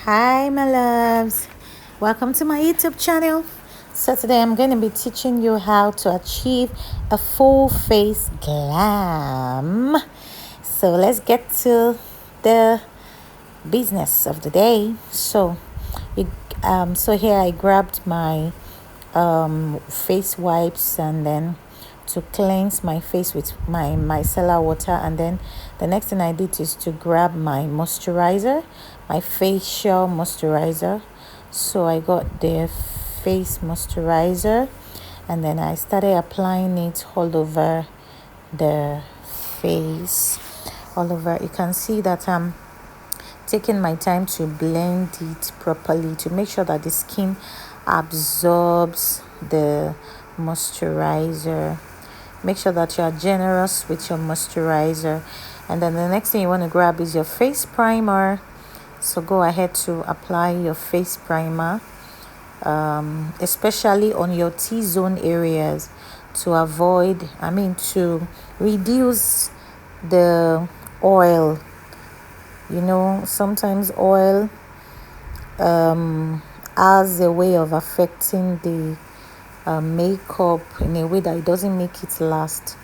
Hi, my loves. Welcome to my YouTube channel. So, today I'm going to be teaching you how to achieve a full face glam. So, let's get to the business of the day. So here I grabbed my face wipes and then to cleanse my face with my micellar water, and then the next thing I did is to grab my moisturizer, my facial moisturizer. So I got the face moisturizer and then I started applying it all over the face, all over. You can see that I'm taking my time to blend it properly to make sure that the skin absorbs the moisturizer. Make sure that you are generous with your moisturizer, and then the next thing you want to grab is your face primer. So go ahead to apply your face primer, especially on your T-zone areas, to reduce the oil. Sometimes oil has a way of affecting the makeup in a way that it doesn't make it last.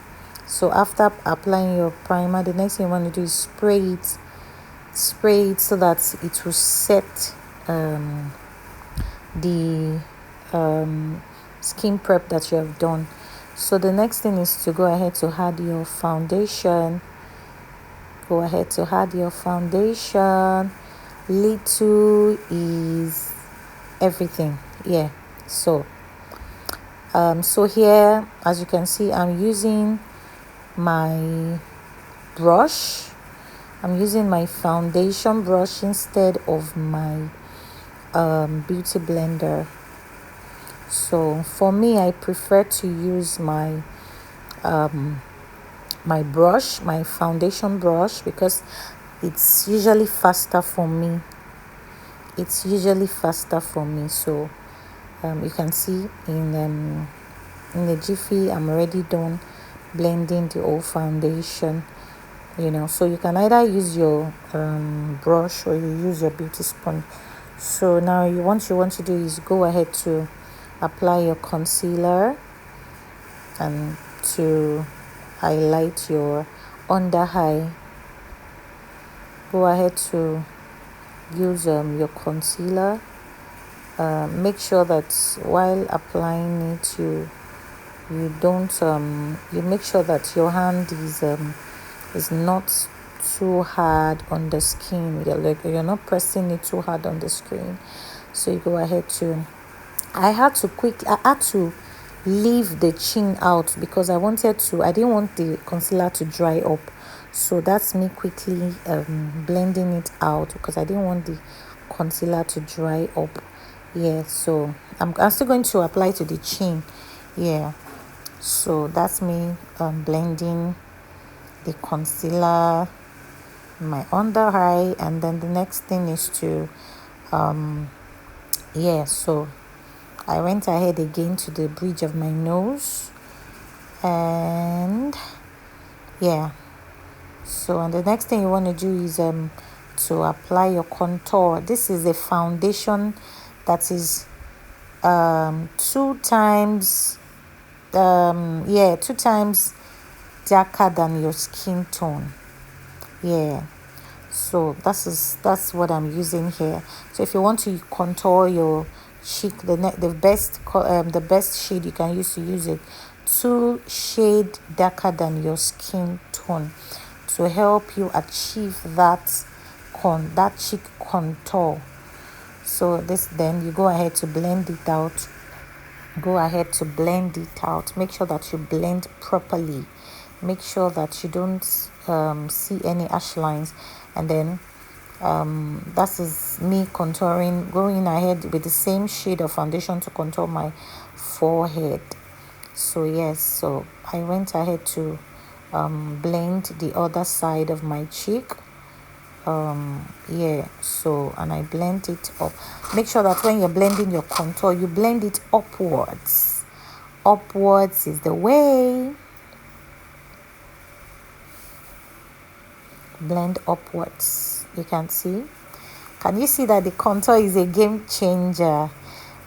So after applying your primer, the next thing you want to do is spray it so that it will set the skin prep that you have done. So the next thing is to go ahead to add your foundation. Little is everything. So here, as you can see, I'm using my brush. I'm using my foundation brush instead of my beauty blender. So for me, I prefer to use my brush, my foundation brush, because it's usually faster for me. So you can see in the jiffy I'm already done blending the whole foundation. So you can either use your brush or you use your beauty sponge. So now what you want to do is go ahead to apply your concealer and to highlight your under eye. Go ahead to use your concealer. Make sure that while applying it, you don't you make sure that your hand is not too hard on the skin. You're not pressing it too hard on the screen. So you go ahead to I had to leave the chin out because I didn't want the concealer to dry up. So that's me quickly blending it out because I didn't want the concealer to dry up. So I'm still going to apply to the chin. So that's me blending the concealer, my under eye, and then the next thing is to so I went ahead again to the bridge of my nose, and and the next thing you want to do is to apply your contour. This is a foundation that is 2 times darker than your skin tone. So that's what I'm using here. So if you want to contour your cheek, the best shade you can use it 2 shade darker than your skin tone to help you achieve that cheek contour. So then you go ahead to blend it out. Make sure that you blend properly. Make sure that you don't see any ash lines. And then that is me contouring, going ahead with the same shade of foundation to contour my forehead. So I went ahead to blend the other side of my cheek. And I blend it up. Make sure that when you're blending your contour, you blend it upwards. Upwards is the way. Blend upwards. You can see. Can you see that the contour is a game changer?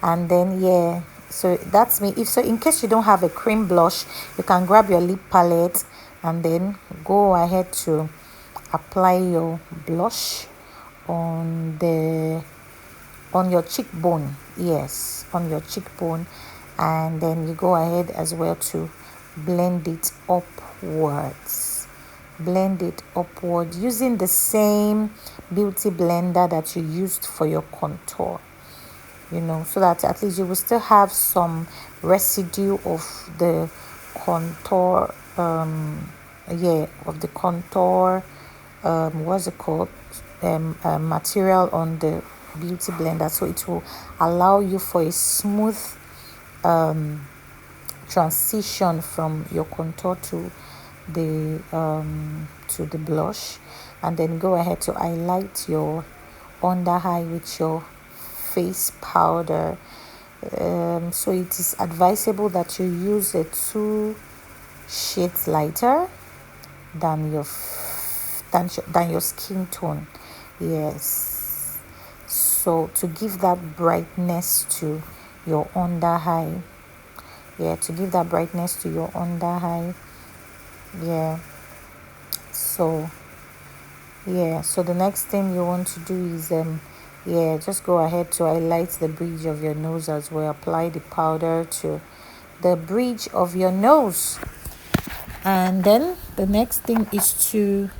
And then yeah, so that's me. If so, in case you don't have a cream blush, you can grab your lip palette and then go ahead to apply your blush on the on your cheekbone. Yes, on your cheekbone. And then you go ahead as well to blend it upwards. Blend it upward using the same beauty blender that you used for your contour, so that at least you will still have some residue of the contour, of the contour, what's it called, material on the beauty blender, so it will allow you for a smooth transition from your contour to the blush. And then go ahead to highlight your under eye with your face powder. So it is advisable that you use a 2 shades lighter than your skin tone. Yes, so to give that brightness to your under eye. To give that brightness to your under eye. So the next thing you want to do is just go ahead to highlight the bridge of your nose as well. Apply the powder to the bridge of your nose. And then the next thing is to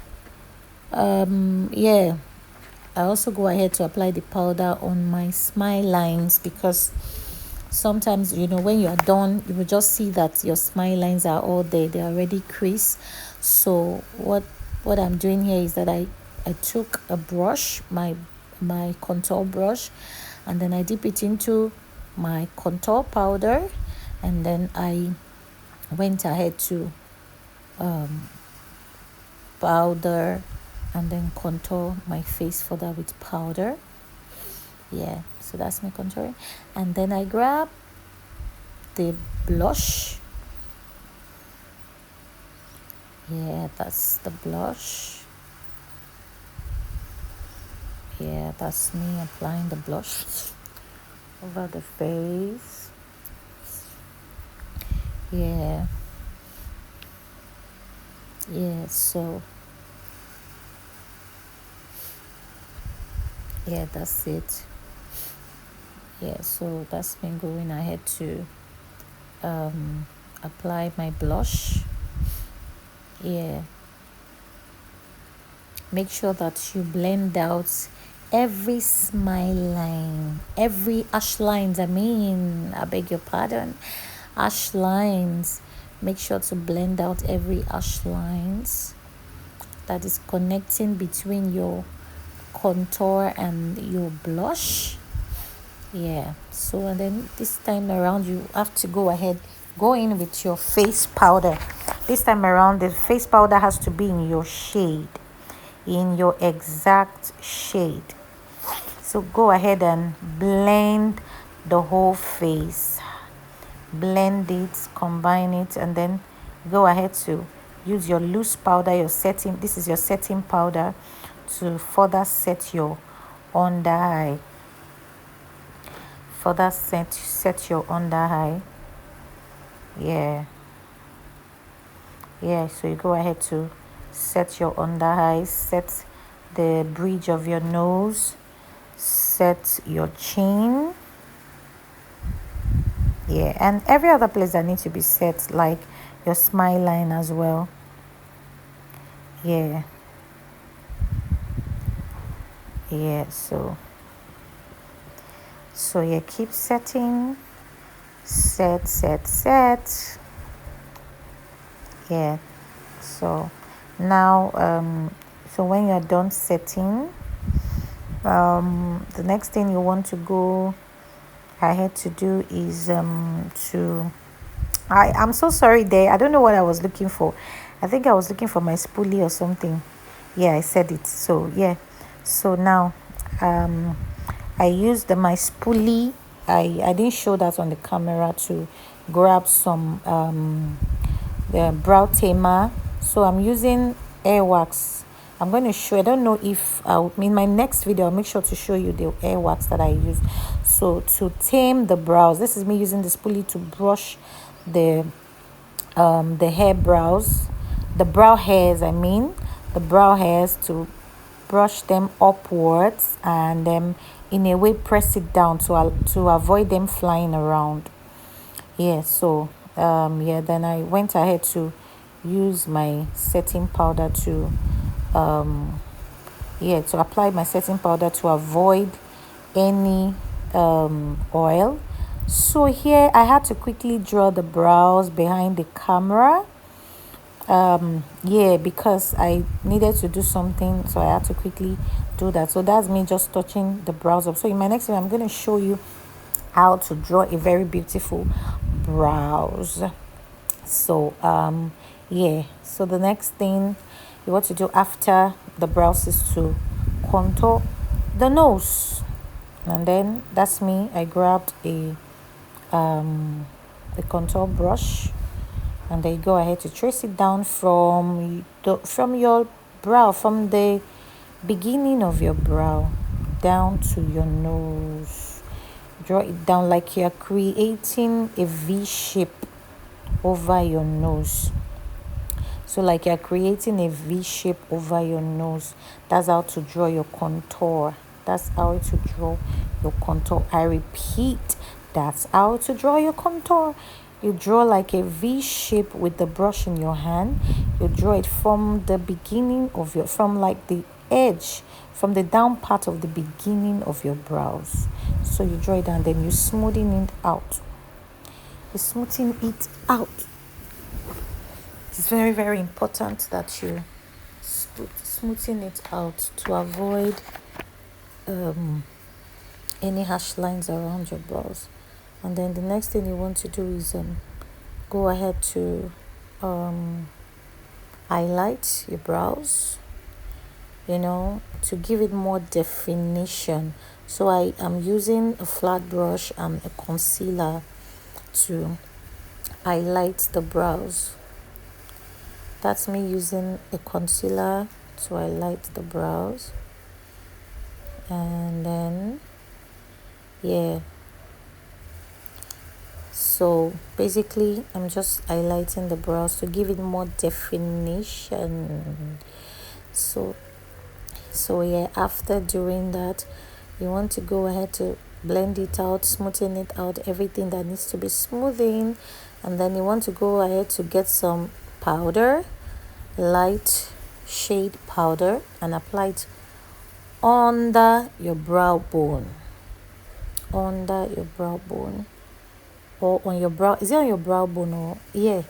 I also go ahead to apply the powder on my smile lines, because sometimes when you are done, you will just see that your smile lines are all there, they're already creased. So what I'm doing here is that I took a brush, my contour brush, and then I dip it into my contour powder, and then I went ahead to powder and then contour my face further with powder. So that's my contouring. And then I grab the blush. That's the blush. That's me applying the blush over the face. So that's it. So that's me going ahead to apply my blush. Make sure that you blend out every smile line, every ash lines. I beg your pardon, ash lines. Make sure to blend out every ash lines that is connecting between your contour and your blush. So and then this time around you have to go in with your face powder. This time around the face powder has to be in your shade, in your exact shade. So go ahead and blend the whole face, blend it, combine it, and then go ahead to use your loose powder, this is your setting powder, to further set your under eye. Set your under eye. So you go ahead to set your under eye, set the bridge of your nose, set your chin. And every other place that needs to be set, like your smile line as well. So keep setting, set. So now so when you're done setting, the next thing you want to go ahead to do is I'm so sorry there, I don't know what I was looking for. I think I was looking for my spoolie or something. I said it. So now I used my spoolie. I didn't show that on the camera, to grab some the brow tamer. So I'm using Airwax I'm going to show, I don't know if I'll, in my next video I'll make sure to show you the hair wax that I use. So to tame the brows, this is me using the spoolie to brush the hair brows, the brow hairs, I mean the brow hairs, to brush them upwards and then in a way press it down to avoid them flying around. Yeah, so yeah, then I went ahead to use my setting powder to to apply my setting powder to avoid any oil. So here I had to quickly draw the brows behind the camera, yeah, because I needed to do something, so I had to quickly do that. So that's me just touching the brows up. So in my next video I'm going to show you how to draw a very beautiful brows. So yeah, so the next thing you want to do after the brows is to contour the nose. And then that's me, I grabbed a contour brush, and then you go ahead to trace it down from your brow, from the beginning of your brow down to your nose. Draw it down like you're creating a V shape over your nose. So like you're creating a V shape over your nose. That's how to draw your contour. That's how to draw your contour. I repeat, that's how to draw your contour. You draw like a V shape with the brush in your hand. You draw it from the beginning of your, from like the edge, from the down part of the beginning of your brows. So you draw it and then you smoothing it out. You're smoothing it out. It's very, very important that you smoothing it out to avoid any harsh lines around your brows. And then the next thing you want to do is go ahead to highlight your brows, you know, to give it more definition. So I am using a flat brush and a concealer to highlight the brows. That's me using a concealer to highlight the brows. And then yeah, so basically I'm just highlighting the brows to give it more definition. So yeah, after doing that, you want to go ahead to blend it out, smoothing it out, everything that needs to be smoothing. And then you want to go ahead to get some powder, light shade powder, and apply it under your brow bone. Under your brow bone, or on your brow. Is it on your brow bone? Or yeah,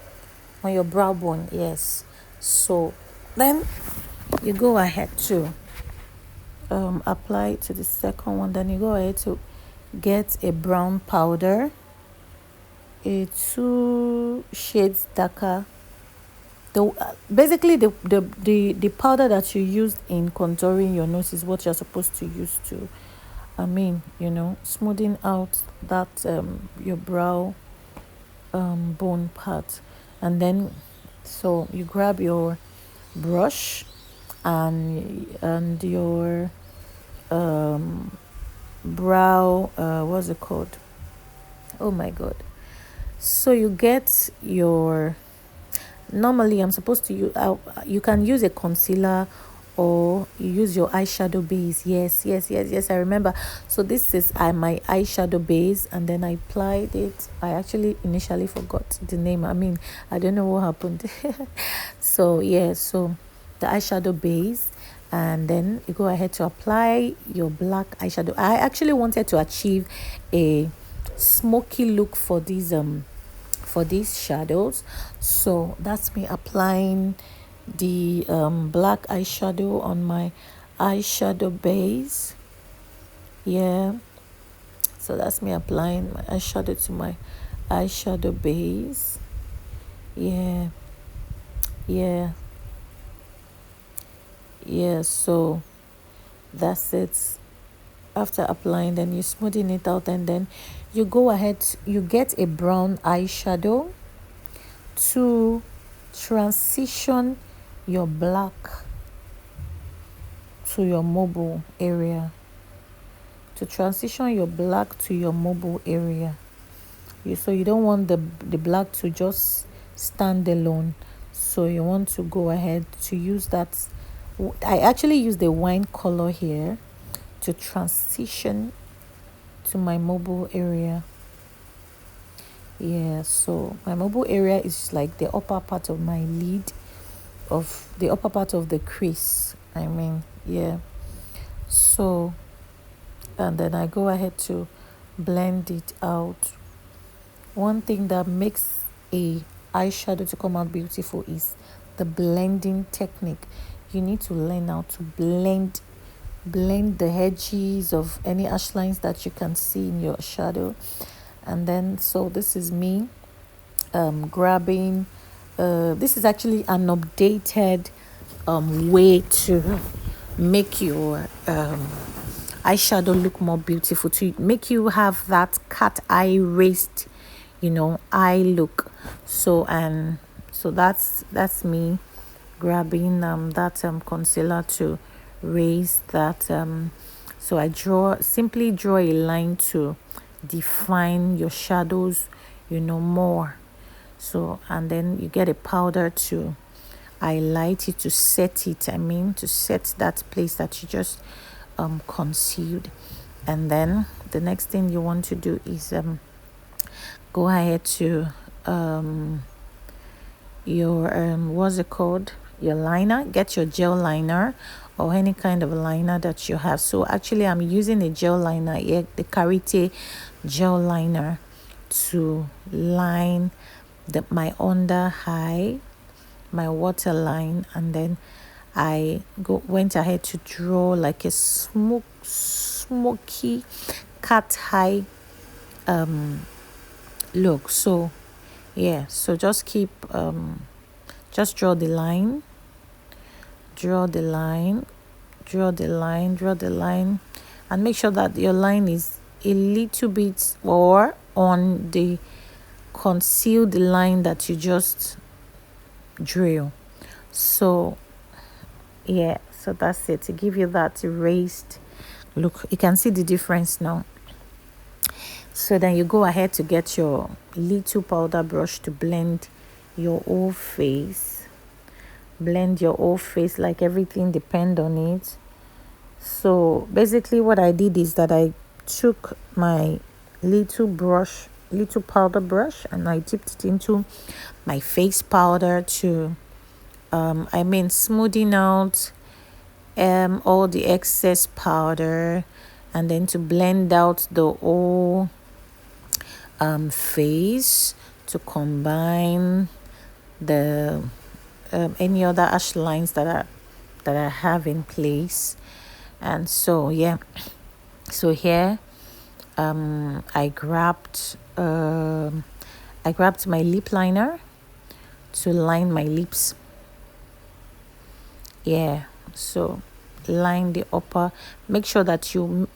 on your brow bone, yes. So then you go ahead to apply it to the second one. Then you go ahead to get a brown powder, a 2 shades darker. Basically the powder that you used in contouring your nose is what you're supposed to use to, I mean, you know, smoothing out that your brow bone part. And then so you grab your brush and your brow what's it called, oh my god. So you get your, normally I'm supposed to use, you can use a concealer or you use your eyeshadow base. Yes, I remember. So this is my eyeshadow base, and then I applied it. I actually initially forgot the name, I mean, I don't know what happened. So yeah, so the eyeshadow base, and then you go ahead to apply your black eyeshadow. I actually wanted to achieve a smoky look for these shadows, so that's me applying the black eyeshadow on my eyeshadow base. Yeah, so that's me applying my eyeshadow to my eyeshadow base. Yeah, so that's it. After applying, then you smoothing it out, and then you go ahead, you get a brown eyeshadow to transition your black to your mobile area, to transition your black to your mobile area. So you don't want the black to just stand alone. So you want to go ahead to use that. I actually use the wine color here to transition to my mobile area. Yeah, so my mobile area is like the upper part of my lid, of the upper part of the crease. I mean, yeah. So, and then I go ahead to blend it out. One thing that makes a eyeshadow to come out beautiful is the blending technique. You need to learn how to blend the edges of any ash lines that you can see in your shadow. And then, so this is me grabbing. This is actually an updated way to make your eyeshadow look more beautiful, to make you have that cat eye raised, eye look. So that's me grabbing that concealer to raise that. So I simply draw a line to define your shadows, more. So, and then you get a powder to highlight it, to set it. To set that place that you just concealed. And then the next thing you want to do is go ahead to your what's it called, your liner. Get your gel liner or any kind of liner that you have. So actually I'm using a gel liner here, the Karité gel liner, to line my under eye, my waterline. And then I went ahead to draw like a smoky cat eye look. So yeah, so just keep just draw the line, and make sure that your line is a little bit or on the concealed line that you just drew. So yeah, so that's it, to give you that erased look. You can see the difference now. So then you go ahead to get your little powder brush to blend your whole face. Blend your whole face, like everything depend on it. So basically what I did is that I took my little powder brush, and I dipped it into my face powder to smoothing out all the excess powder, and then to blend out the whole face, to combine the any other ash lines that I have in place. And so yeah, so here I grabbed my lip liner to line my lips. Yeah, so line the upper, make sure that you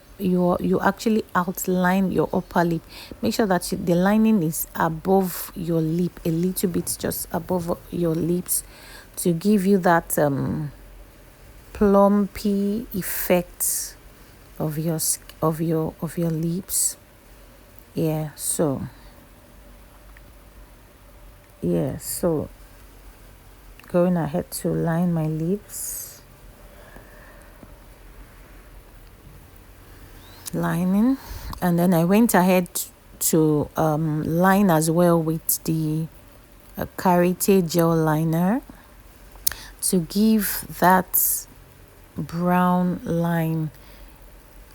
actually outline your upper lip. Make sure that the lining is above your lip, a little bit just above your lips, to give you that plumpy effect of your lips. Yeah, so going ahead to line my lips, lining, and then I went ahead to line as well with the Karité gel liner to give that brown line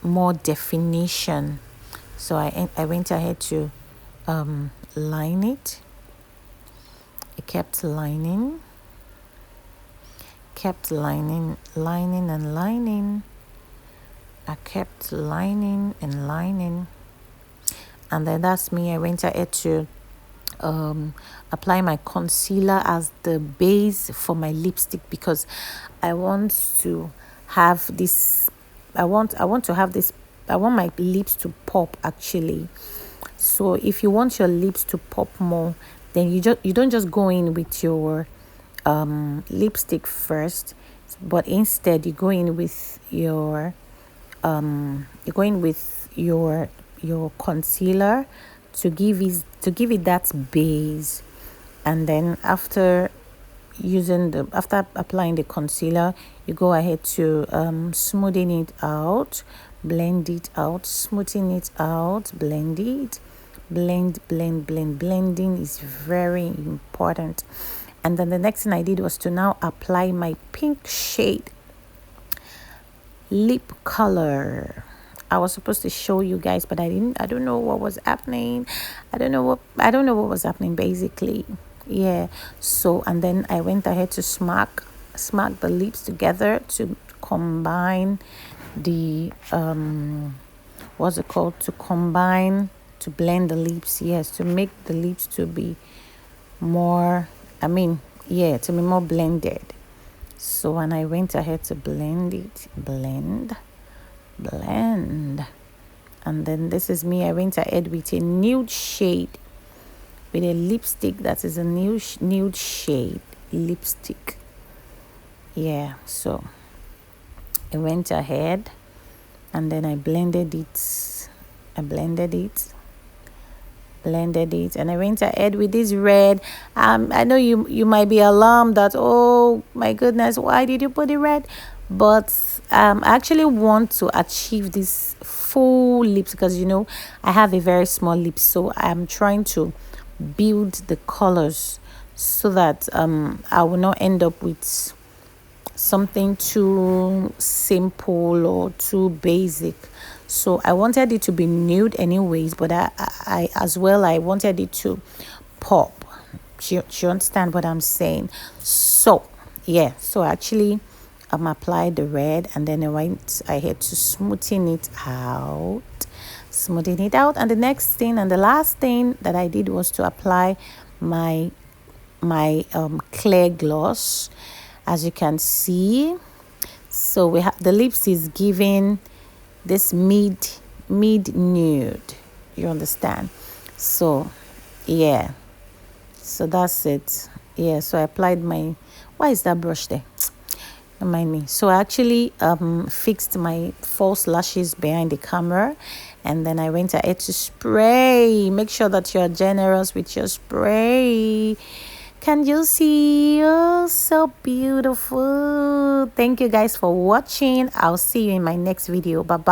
more definition. So I went ahead to line it. I kept lining and lining. I kept lining and lining. And then that's me. I went ahead to apply my concealer as the base for my lipstick, because I want to have this, I want my lips to pop actually. So if you want your lips to pop more, then you don't just go in with your lipstick first. but instead you go in with your your concealer to give it that base. And then after applying the concealer, you go ahead to smoothing it out, blend it out, smoothing it out, blend it, blending is very important. And then the next thing I did was to now apply my pink shade lip color. I was supposed to show you guys, but I didn't. I don't know what was happening. I don't know what was happening basically. Yeah. So and then I went ahead to smack the lips together to combine the what's it called, to combine, to blend the lips. Yes, to make the lips to be more, to be more blended. So when I went ahead to blend it, blend, and then this is me. I went ahead with a nude shade, with a lipstick that is a nude shade lipstick. Yeah, so I went ahead and then I blended it. And I went ahead with this red. I know you might be alarmed that, oh my goodness, why did you put the red? But I actually want to achieve this full lips because I have a very small lips, so I'm trying to build the colors so that I will not end up with something too simple or too basic. So I wanted it to be nude anyways, but I as well, I wanted it to pop. Do you understand what I'm saying? So yeah, so actually applied the red, and then I had to smoothing it out. And the next thing and the last thing that I did was to apply my clear gloss, as you can see. So we have the lips is giving this mid nude, you understand? So yeah, so that's it. Yeah, so I applied my, why is that brush there? Don't mind me. So I actually fixed my false lashes behind the camera, and then I went ahead to spray. Make sure that you're generous with your spray. Can you see? Oh, so beautiful. Thank you guys for watching. I'll see you in my next video. Bye bye.